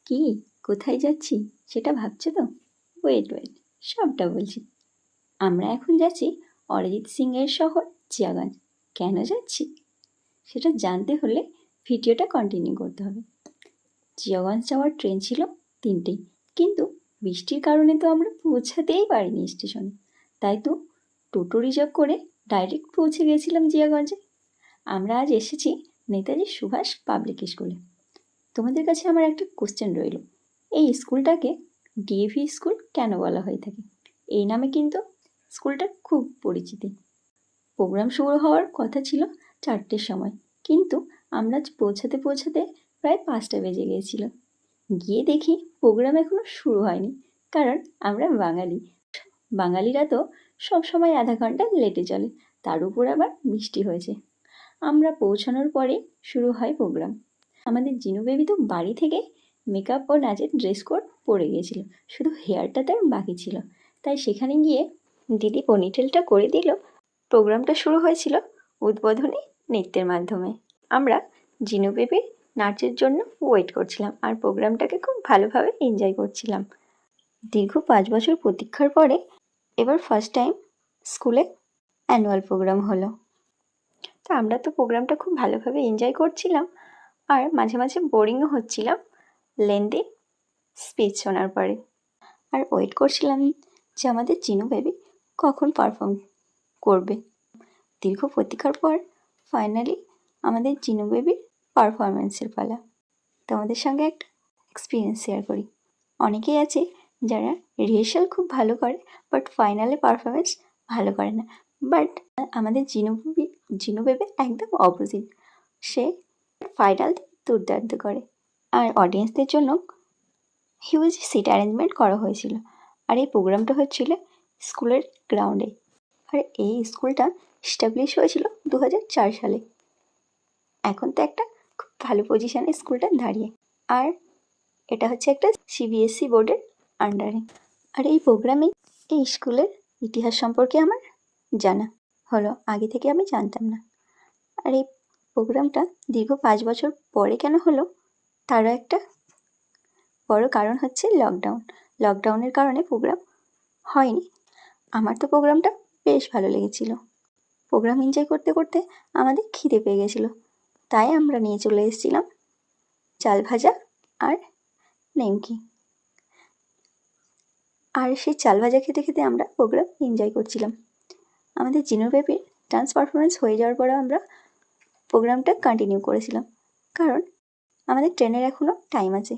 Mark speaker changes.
Speaker 1: কি কোথায় যাচ্ছি সেটা ভাবছো তো? ওয়েট ওয়েট, সবটা বলছি। আমরা এখন যাচ্ছি অরিজিৎ সিং এর শহর চিয়াগঞ্জ। কেন যাচ্ছি সেটা জানতে হলে ভিডিওটা কন্টিনিউ করতে হবে। চিয়াগঞ্জ যাওয়ার ট্রেন ছিল 3টেই, কিন্তু বৃষ্টির কারণে তো আমরা পৌঁছাতেই পারিনি স্টেশনে। তাই তো টোটো রিজার্ভ করে ডাইরেক্ট পৌঁছে গেছিলাম জিয়াগঞ্জে। আমরা আজ এসেছি নেতাজি সুভাষ পাবলিক স্কুলে। তোমাদের কাছে আমার একটা কোশ্চেন রইল, এই স্কুলটাকে ডিএভি স্কুল কেন বলা হয়ে থাকে? এই নামে কিন্তু স্কুলটা খুব পরিচিতি। প্রোগ্রাম শুরু হওয়ার কথা ছিল 4টের সময়, কিন্তু আমরা পৌঁছাতে পৌঁছাতে প্রায় 5টা বেজে গিয়েছিল। গিয়ে দেখি প্রোগ্রাম এখনও শুরু হয়নি, কারণ আমরা বাঙালিরা তো সব সময় আধা ঘন্টা লেটে চলে, তার উপর আবার বৃষ্টি হয়েছে। আমরা পৌঁছানোর পরে শুরু হয় প্রোগ্রাম। আমাদের জিনু বেবি তো বাড়ি থেকে মেকআপ ও নাচের ড্রেস কোড পরে গিয়েছিল, শুধু হেয়ারটা তার বাকি ছিল। তাই সেখানে গিয়ে দিদি পনিটেলটা করে দিল। প্রোগ্রামটা শুরু হয়েছিল উদ্বোধনী নৃত্যের মাধ্যমে। আমরা জিনু বেবির নাচের জন্য ওয়েট করছিলাম আর প্রোগ্রামটাকে খুব ভালোভাবে এনজয় করছিলাম। দীর্ঘ 5 বছর প্রতীক্ষার পরে এবার ফার্স্ট টাইম স্কুলে অ্যানুয়াল প্রোগ্রাম হলো। তো আমরা তো প্রোগ্রামটা খুব ভালোভাবে এনজয় করছিলাম, আর মাঝে মাঝে বোরিংও হচ্ছিলাম লেন্দি স্পিচ শোনার পরে। আর ওয়েট করছিলাম যে আমাদের জিনু বেবি কখন পারফর্ম করবে। দীর্ঘ প্রতীক্ষার পর ফাইনালি আমাদের জিনু বেবির পারফরমেন্সের পালা। তোমাদের সঙ্গে একটা এক্সপিরিয়েন্স শেয়ার করি। অনেকেই আছে যারা রিহার্সাল খুব ভালো করে বাট ফাইনালে পারফরমেন্স ভালো করে না, বাট আমাদের জিনু বেবি একদম অপোজিট। সে ফাইনাল দুর্দান্ত করে। আর অডিয়েন্সদের জন্য হিউজ সিট অ্যারেঞ্জমেন্ট করা হয়েছিল। আর এই প্রোগ্রামটা হচ্ছিল স্কুলের গ্রাউন্ডে। আর এই স্কুলটা এস্টাবলিশ হয়েছিল 2004 সালে। এখন তো একটা খুব ভালো পজিশানে স্কুলটা দাঁড়িয়ে। আর এটা হচ্ছে একটা সিবিএসসি বোর্ডের আন্ডারে। আর এই প্রোগ্রামে এই স্কুলের ইতিহাস সম্পর্কে আমার জানা হলো, আগে থেকে আমি জানতাম না। আর এই প্রোগ্রামটা দীর্ঘ 5 বছর পরে কেন হলো তারও একটা বড় কারণ হচ্ছে লকডাউনের কারণে প্রোগ্রাম হয়নি। আমার তো প্রোগ্রামটা বেশ ভালো লেগেছিল। প্রোগ্রাম এনজয় করতে করতে আমাদের খিদে পেয়ে গেছিলো, তাই আমরা নিয়ে চলে এসেছিলাম চাল ভাজা আর নেমকি। আর সেই চাল ভাজা খেতে খেতে আমরা প্রোগ্রাম এনজয় করছিলাম। আমাদের জিনু বেবির ডান্স পারফরমেন্স হয়ে যাওয়ার পরে আমরা প্রোগ্রামটা কন্টিনিউ করেছিলাম, কারণ আমাদের ট্রেনের এখনও টাইম আছে।